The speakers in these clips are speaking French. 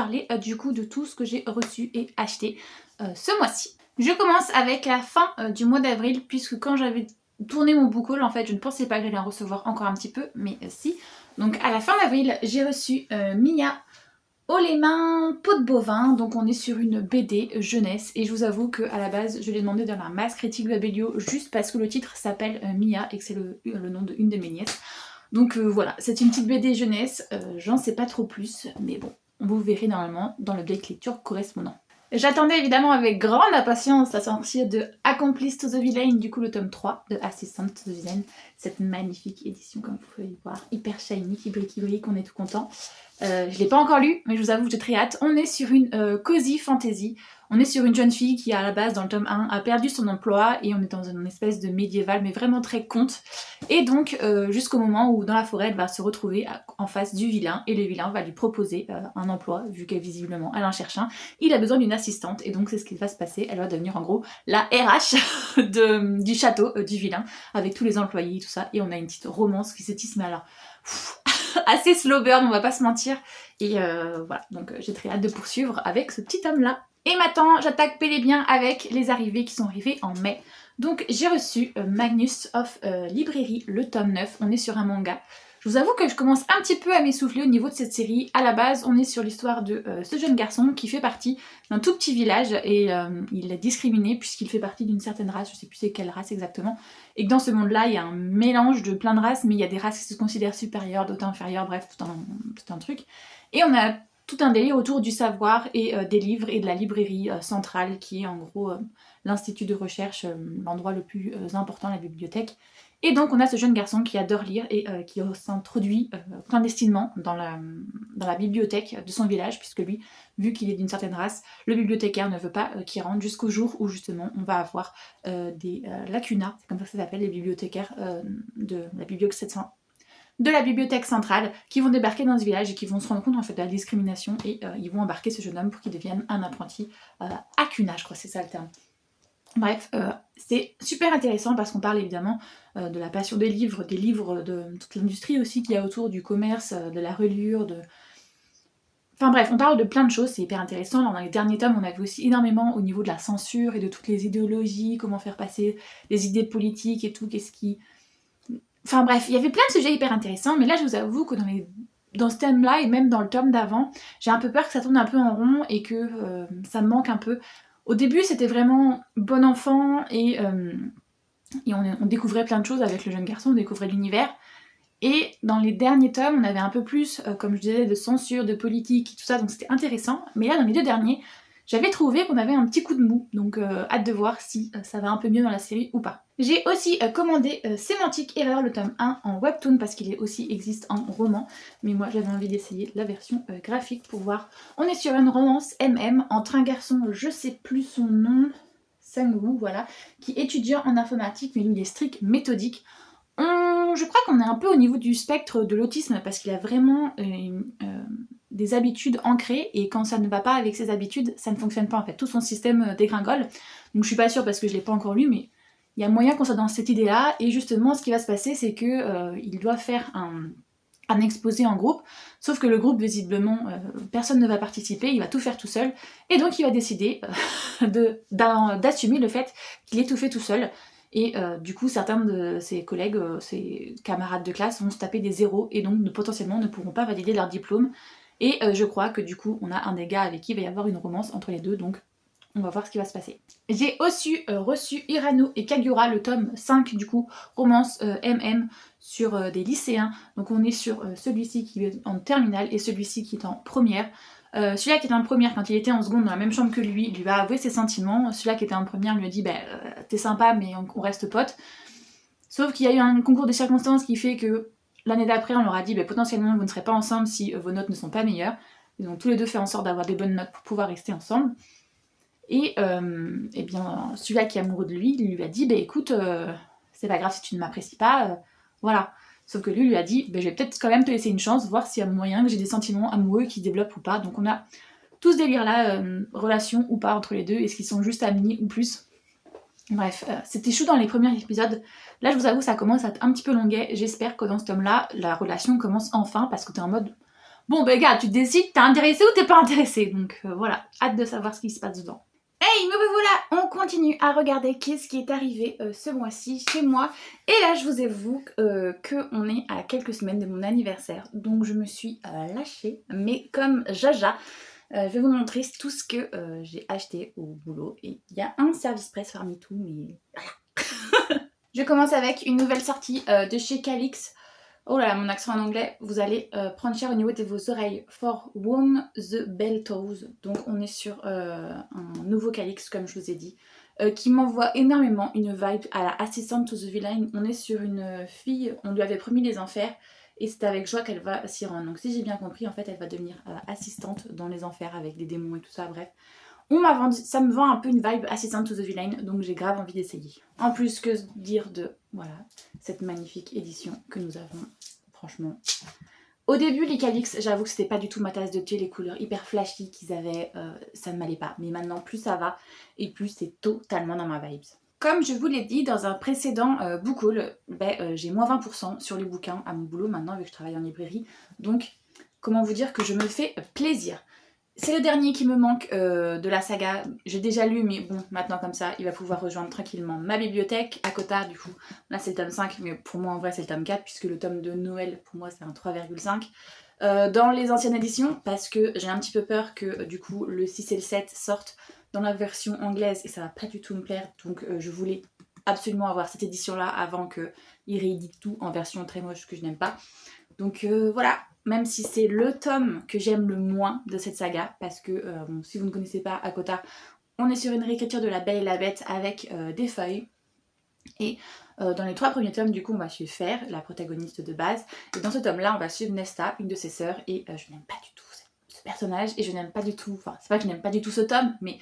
parler du coup de tout ce que j'ai reçu et acheté ce mois-ci. Je commence avec la fin du mois d'avril, puisque quand j'avais tourné mon book haul, en fait, je ne pensais pas que j'allais en recevoir encore un petit peu, mais si. Donc à la fin d'avril, j'ai reçu Mia Haut les mains, peau de bovin, donc on est sur une BD jeunesse et je vous avoue qu'à la base je l'ai demandé dans la masse critique Babelio juste parce que le titre s'appelle Mia et que c'est le nom d'une de mes nièces. Donc voilà, c'est une petite BD jeunesse, j'en sais pas trop plus, mais bon, vous verrez normalement dans le guide lecture correspondant. J'attendais évidemment avec grande impatience la sortie de Accomplice to the Villain, du coup le tome 3 de Assistant to the Villain, cette magnifique édition comme vous pouvez le voir, hyper shiny, qui brille, on est tout content. Je l'ai pas encore lu, mais je vous avoue que j'ai très hâte. On est sur une cozy fantasy. On est sur une jeune fille qui, à la base, dans le tome 1, a perdu son emploi et on est dans une espèce de médiéval, mais vraiment très conte. Et donc, jusqu'au moment où, dans la forêt, elle va se retrouver en face du vilain et le vilain va lui proposer un emploi, vu qu'elle, visiblement, elle en cherche un. Il a besoin d'une assistante et donc c'est ce qui va se passer. Elle va devenir, en gros, la RH du château du vilain, avec tous les employés et tout ça. Et on a une petite romance qui se tisse, mais alors... assez slow burn, on va pas se mentir. Et voilà, donc j'ai très hâte de poursuivre avec ce petit homme là. Et maintenant, j'attaque bel et bien avec les arrivées qui sont arrivées en mai. Donc j'ai reçu Magnus of Librairie, le tome 9. On est sur un manga. Je vous avoue que je commence un petit peu à m'essouffler au niveau de cette série. À la base, on est sur l'histoire de ce jeune garçon qui fait partie d'un tout petit village et il est discriminé puisqu'il fait partie d'une certaine race, je sais plus c'est quelle race exactement, et que dans ce monde-là, il y a un mélange de plein de races, mais il y a des races qui se considèrent supérieures, d'autres inférieures, bref, tout un truc. Et on a tout un délire autour du savoir et des livres et de la librairie centrale qui est en gros l'institut de recherche, l'endroit le plus important, la bibliothèque. Et donc on a ce jeune garçon qui adore lire et qui s'introduit clandestinement dans la bibliothèque de son village, puisque lui, vu qu'il est d'une certaine race, le bibliothécaire ne veut pas qu'il rentre jusqu'au jour où justement on va avoir des lacunas, c'est comme ça que ça s'appelle, les bibliothécaires de la bibliothèque centrale, qui vont débarquer dans ce village et qui vont se rendre compte en fait de la discrimination et ils vont embarquer ce jeune homme pour qu'il devienne un apprenti Akuna, je crois que c'est ça le terme. Bref, c'est super intéressant parce qu'on parle évidemment de la passion des livres, de toute l'industrie aussi qu'il y a autour du commerce, de la reliure, Enfin bref, on parle de plein de choses, c'est hyper intéressant. Dans les derniers tomes, on a vu aussi énormément au niveau de la censure et de toutes les idéologies, comment faire passer les idées politiques et tout, Enfin bref, il y avait plein de sujets hyper intéressants, mais là je vous avoue que dans ce thème-là, et même dans le tome d'avant, j'ai un peu peur que ça tourne un peu en rond et que ça me manque un peu. Au début, c'était vraiment bon enfant et on découvrait plein de choses avec le jeune garçon, on découvrait l'univers. Et dans les derniers tomes, on avait un peu plus, comme je disais, de censure, de politique, tout ça, donc c'était intéressant. Mais là, dans les deux derniers, j'avais trouvé qu'on avait un petit coup de mou, donc hâte de voir si ça va un peu mieux dans la série ou pas. J'ai aussi commandé Sémantique Erreur, le tome 1 en webtoon, parce qu'il existe en roman, mais moi j'avais envie d'essayer la version graphique pour voir. On est sur une romance MM entre un garçon, je sais plus son nom, Sang-woo, voilà, qui est étudiant en informatique, mais lui il est strict, méthodique. Je crois qu'on est un peu au niveau du spectre de l'autisme parce qu'il a vraiment des habitudes ancrées et quand ça ne va pas avec ses habitudes, ça ne fonctionne pas en fait. Tout son système dégringole. Donc je suis pas sûre parce que je l'ai pas encore lu, mais il y a moyen qu'on soit dans cette idée-là. Et justement, ce qui va se passer, c'est que il doit faire un exposé en groupe, sauf que le groupe, visiblement, personne ne va participer, il va tout faire tout seul. Et donc il va décider d'assumer le fait qu'il est tout fait tout seul. Et du coup, certains de ses collègues, ses camarades de classe vont se taper des zéros et donc potentiellement ne pourront pas valider leur diplôme. Et je crois que du coup, on a un des gars avec qui il va y avoir une romance entre les deux, donc on va voir ce qui va se passer. J'ai aussi reçu Hirano et Kagiura, le tome 5 du coup, romance MM sur des lycéens. Donc on est sur celui-ci qui est en terminale et celui-ci qui est en première. Celui-là qui était en première, quand il était en seconde dans la même chambre que lui va avouer ses sentiments. Celui-là qui était en première lui a dit t'es sympa mais on reste potes. Sauf qu'il y a eu un concours de circonstances qui fait que l'année d'après on leur a dit potentiellement vous ne serez pas ensemble si vos notes ne sont pas meilleures. Ils ont tous les deux fait en sorte d'avoir des bonnes notes pour pouvoir rester ensemble. Et bien celui-là qui est amoureux de lui, il lui a dit écoute, c'est pas grave si tu ne m'apprécies pas, voilà. Sauf que lui a dit, je vais peut-être quand même te laisser une chance, voir s'il y a moyen que j'ai des sentiments amoureux qui se développent ou pas. Donc on a tout ce délire-là, relation ou pas entre les deux, est-ce qu'ils sont juste amis ou plus. Bref, c'était chou dans les premiers épisodes. Là, je vous avoue, ça commence à être un petit peu longuet. J'espère que dans ce tome-là, la relation commence enfin, parce que t'es en mode... Bon ben gars, tu décides, t'es intéressé ou t'es pas intéressé. Donc voilà, hâte de savoir ce qui se passe dedans. Hey, me revoilà, on continue à regarder qu'est-ce qui est arrivé ce mois-ci chez moi. Et là, je vous avoue qu'on est à quelques semaines de mon anniversaire. Donc je me suis lâchée, mais comme Jaja. Je vais vous montrer tout ce que j'ai acheté au boulot. Et il y a un service presse parmi tout, mais voilà. Je commence avec une nouvelle sortie de chez Calix. Oh là là, mon accent en anglais, vous allez prendre cher au niveau de vos oreilles. For Warm the Bell Toes. Donc on est sur un nouveau Calix, comme je vous ai dit, qui m'envoie énormément une vibe à la Assistant to the Villain. On est sur une fille, on lui avait promis les enfers, et c'est avec joie qu'elle va s'y rendre. Donc si j'ai bien compris, en fait, elle va devenir assistante dans les enfers avec des démons et tout ça, bref. On m'a vendu, ça me vend un peu une vibe Assistant to the Villain, donc j'ai grave envie d'essayer. En plus, que dire de, voilà, cette magnifique édition que nous avons, franchement. Au début, les Calix, j'avoue que c'était pas du tout ma tasse de thé, les couleurs hyper flashy qu'ils avaient, ça ne m'allait pas. Mais maintenant, plus ça va, et plus c'est totalement dans ma vibe. Comme je vous l'ai dit dans un précédent book haul, j'ai moins 20% sur les bouquins à mon boulot maintenant, vu que je travaille en librairie. Donc, comment vous dire que je me fais plaisir. C'est le dernier qui me manque de la saga. J'ai déjà lu, mais bon, maintenant comme ça, il va pouvoir rejoindre tranquillement ma bibliothèque à Cotard, du coup. Là, c'est le tome 5, mais pour moi, en vrai, c'est le tome 4, puisque le tome de Noël, pour moi, c'est un 3,5. Dans les anciennes éditions, parce que j'ai un petit peu peur que, du coup, le 6 et le 7 sortent dans la version anglaise, et ça va pas du tout me plaire, donc je voulais absolument avoir cette édition-là avant qu'ils rééditent tout en version très moche que je n'aime pas. Donc voilà, même si c'est le tome que j'aime le moins de cette saga, parce que bon, si vous ne connaissez pas Akota, on est sur une réécriture de La Belle et la Bête avec des feuilles. Et dans les 3 premiers tomes, du coup, on va suivre Fer, la protagoniste de base. Et dans ce tome-là, on va suivre Nesta, une de ses sœurs. Et je n'aime pas du tout ce personnage. Et je n'aime pas du tout, enfin, c'est pas que je n'aime pas du tout ce tome, mais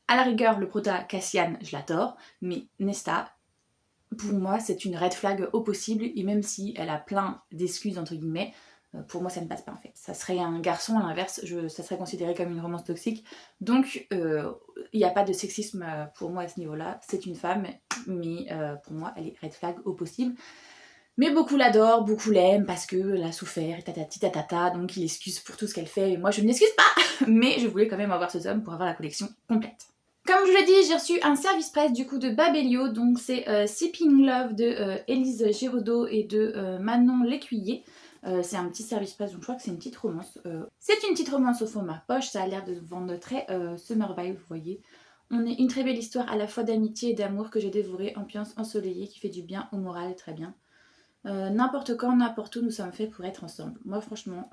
à la rigueur, le prota Cassian, je l'adore. Mais Nesta, pour moi, c'est une red flag au possible, et même si elle a plein d'excuses, entre guillemets, pour moi, ça ne passe pas en fait. Ça serait un garçon, à l'inverse, ça serait considéré comme une romance toxique. Donc, il n'y a pas de sexisme pour moi à ce niveau-là. C'est une femme, mais pour moi, elle est red flag au possible. Mais beaucoup l'adorent, beaucoup l'aiment parce qu'elle a souffert, et tatati tatata, donc il excuse pour tout ce qu'elle fait. Et moi, je ne m'excuse pas, mais je voulais quand même avoir ce tome pour avoir la collection complète. Comme je vous l'ai dit, j'ai reçu un service presse du coup de Babelio, donc c'est Sipping Love de Élise Giraudot et de Manon Lécuyer. C'est un petit service presse, donc je crois que c'est une petite romance. C'est une petite romance au format poche, ça a l'air de vendre très summer vibe, vous voyez. On est une très belle histoire à la fois d'amitié et d'amour que j'ai dévorée, ambiance ensoleillée qui fait du bien au moral, très bien. N'importe quand, n'importe où, nous sommes faits pour être ensemble. Moi franchement,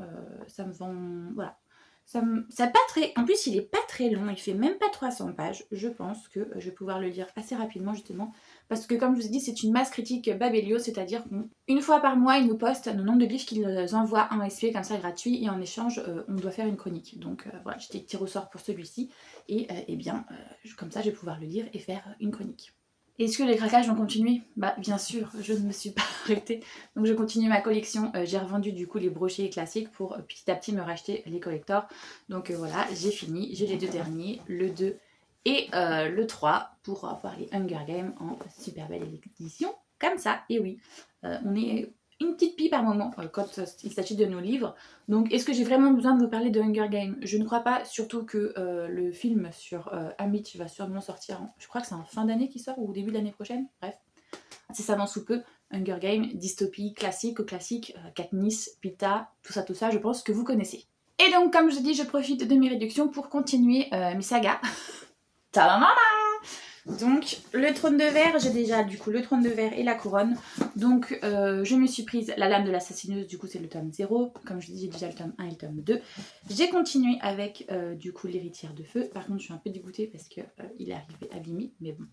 ça me vend... Voilà. Ça pas très... En plus, il est pas très long, il fait même pas 300 pages. Je pense que je vais pouvoir le lire assez rapidement, justement. Parce que, comme je vous ai dit, c'est une masse critique Babelio, c'est-à-dire qu'une fois par mois, ils nous postent le nombre de livres qu'ils envoient en SP, comme ça, gratuit, et en échange, on doit faire une chronique. Donc, voilà, j'ai des petits ressorts pour celui-ci. Et, eh bien, comme ça, je vais pouvoir le lire et faire une chronique. Est-ce que les craquages vont continuer? Bah bien sûr, je ne me suis pas arrêtée. Donc je continue ma collection. J'ai revendu du coup les brochets classiques pour petit à petit me racheter les collectors. Donc voilà, j'ai fini. J'ai les 2 derniers, le 2 et le 3 pour avoir les Hunger Games en super belle édition. Comme ça, et oui, on est une petite pie par moment quand il s'agit de nos livres. Donc est-ce que j'ai vraiment besoin de vous parler de Hunger Games? Je ne crois pas, surtout que le film sur Amit va sûrement sortir, je crois que c'est en fin d'année qu'il sort ou au début de l'année prochaine, bref. Incessamment sous peu, Hunger Games, dystopie, classique, Katniss, Pita, tout ça, je pense que vous connaissez. Et donc comme je dis, je profite de mes réductions pour continuer mes sagas. Tadam! Donc le trône de verre, j'ai déjà du coup le trône de verre et la couronne. Donc je me suis prise la lame de l'assassineuse, du coup c'est le tome 0. Comme je dis, j'ai déjà le tome 1 et le tome 2. J'ai continué avec du coup l'héritière de feu. Par contre je suis un peu dégoûtée parce qu'il est arrivé abîmé, mais bon,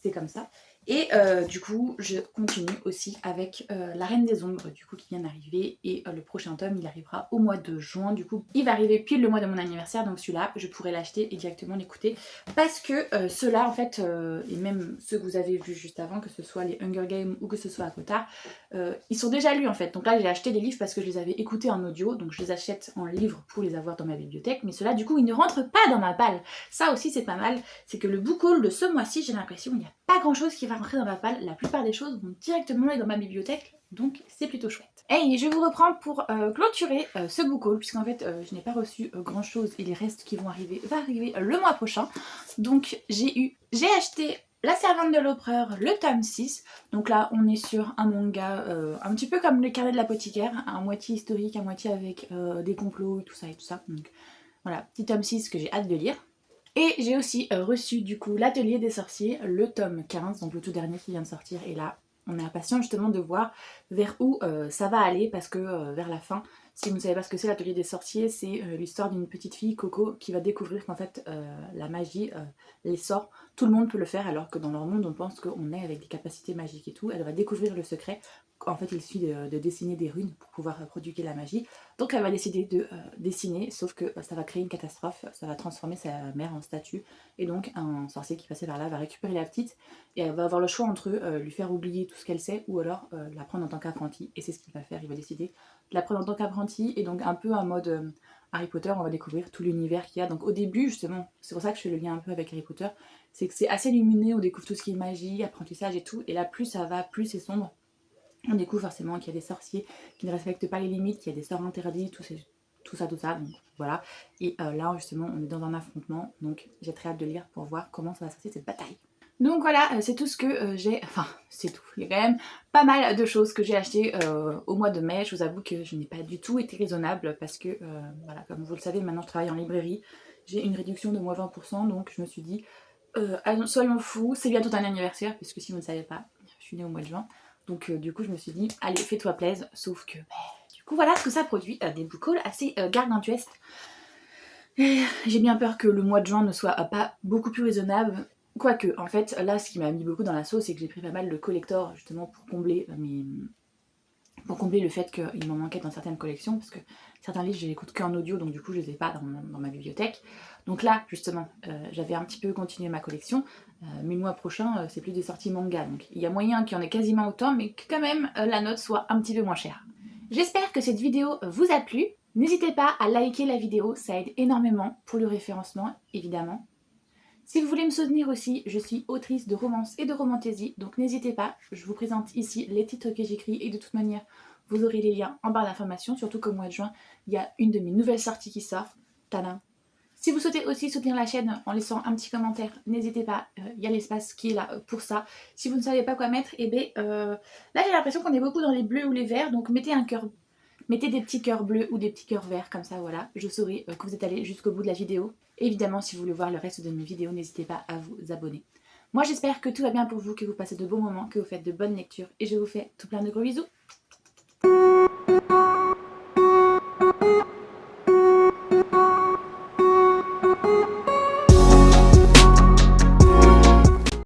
c'est comme ça. Et du coup, je continue aussi avec La Reine des Ombres, du coup, qui vient d'arriver. Et le prochain tome, il arrivera au mois de juin. Du coup, il va arriver pile le mois de mon anniversaire. Donc celui-là, je pourrai l'acheter et directement l'écouter. Parce que ceux-là, en fait, et même ceux que vous avez vus juste avant, que ce soit les Hunger Games ou que ce soit Akota, ils sont déjà lus, en fait. Donc là, j'ai acheté des livres parce que je les avais écoutés en audio. Donc je les achète en livre pour les avoir dans ma bibliothèque. Mais ceux-là, du coup, ils ne rentrent pas dans ma palle. Ça aussi, c'est pas mal. C'est que le book haul de ce mois-ci, j'ai l'impression qu'il n'y a pas grand chose qui va rentrer dans ma palle. La plupart des choses vont directement aller dans ma bibliothèque Donc c'est plutôt chouette. Et je vous reprends pour clôturer ce book haul, puisqu'en fait je n'ai pas reçu grand chose et les restes qui vont arriver va arriver le mois prochain. Donc j'ai acheté La Servante de l'Empereur, le tome 6. Donc là on est sur un manga un petit peu comme le carnet de l'apothicaire, à moitié historique, à moitié avec des complots et tout ça et tout ça. Donc voilà, petit tome 6 que j'ai hâte de lire. Et j'ai aussi reçu du coup l'Atelier des sorciers, le tome 15, donc le tout dernier qui vient de sortir. Et là, on est impatient justement de voir vers où ça va aller, parce que vers la fin, si vous ne savez pas ce que c'est l'Atelier des sorciers, c'est l'histoire d'une petite fille, Coco, qui va découvrir qu'en fait la magie, les sorts, tout le monde peut le faire, alors que dans leur monde on pense qu'on est avec des capacités magiques et tout. Elle va découvrir le secret. En fait il suffit de dessiner des runes pour pouvoir prodiguer la magie. Donc elle va décider de dessiner, sauf que ça va créer une catastrophe, ça va transformer sa mère en statue, et donc un sorcier qui passait par là va récupérer la petite, et elle va avoir le choix entre lui faire oublier tout ce qu'elle sait, ou alors la prendre en tant qu'apprentie, et c'est ce qu'il va faire, il va décider de la prendre en tant qu'apprentie, et donc un peu en mode Harry Potter, on va découvrir tout l'univers qu'il y a. Donc au début justement, c'est pour ça que je fais le lien un peu avec Harry Potter, c'est que c'est assez lumineux, on découvre tout ce qui est magie, apprentissage et tout, et là plus ça va, plus c'est sombre. On découvre forcément qu'il y a des sorciers qui ne respectent pas les limites, qu'il y a des sorts interdits, tout ça, donc voilà. Et là justement on est dans un affrontement, donc j'ai très hâte de lire pour voir comment ça va se passer cette bataille. Donc voilà, c'est tout ce que j'ai, enfin c'est tout, il y a quand même pas mal de choses que j'ai achetées au mois de mai. Je vous avoue que je n'ai pas du tout été raisonnable parce que, voilà, comme vous le savez, maintenant je travaille en librairie, j'ai une réduction de moins 20%, donc je me suis dit, soyons fous, c'est bientôt un anniversaire, puisque si vous ne savez pas, je suis née au mois de juin. Donc du coup je me suis dit, allez fais-toi plaisir, sauf que du coup voilà ce que ça produit, des book hauls assez gargantuesques. J'ai bien peur que le mois de juin ne soit pas beaucoup plus raisonnable. Quoique, en fait, là ce qui m'a mis beaucoup dans la sauce, c'est que j'ai pris pas mal de collector justement pour combler le fait qu'il m'en manquait dans certaines collections, parce que certains livres je les écoute qu'en audio, donc du coup je les ai pas dans ma bibliothèque. Donc là justement j'avais un petit peu continué ma collection, mais le mois prochain c'est plus des sorties manga, donc il y a moyen qu'il y en ait quasiment autant, mais que quand même la note soit un petit peu moins chère. J'espère que cette vidéo vous a plu. N'hésitez pas à liker la vidéo, ça aide énormément pour le référencement évidemment. Si vous voulez me soutenir aussi, je suis autrice de romance et de romantaisie, donc n'hésitez pas, je vous présente ici les titres que j'écris, et de toute manière, vous aurez les liens en barre d'informations, surtout qu'au mois de juin, il y a une de mes nouvelles sorties qui sort, tadam. Si vous souhaitez aussi soutenir la chaîne en laissant un petit commentaire, n'hésitez pas, il y a l'espace qui est là pour ça. Si vous ne savez pas quoi mettre, eh bien, là j'ai l'impression qu'on est beaucoup dans les bleus ou les verts, donc mettez un cœur. Mettez des petits cœurs bleus ou des petits cœurs verts, comme ça, voilà. Je saurai que vous êtes allé jusqu'au bout de la vidéo. Évidemment, si vous voulez voir le reste de mes vidéos, n'hésitez pas à vous abonner. Moi, j'espère que tout va bien pour vous, que vous passez de bons moments, que vous faites de bonnes lectures. Et je vous fais tout plein de gros bisous.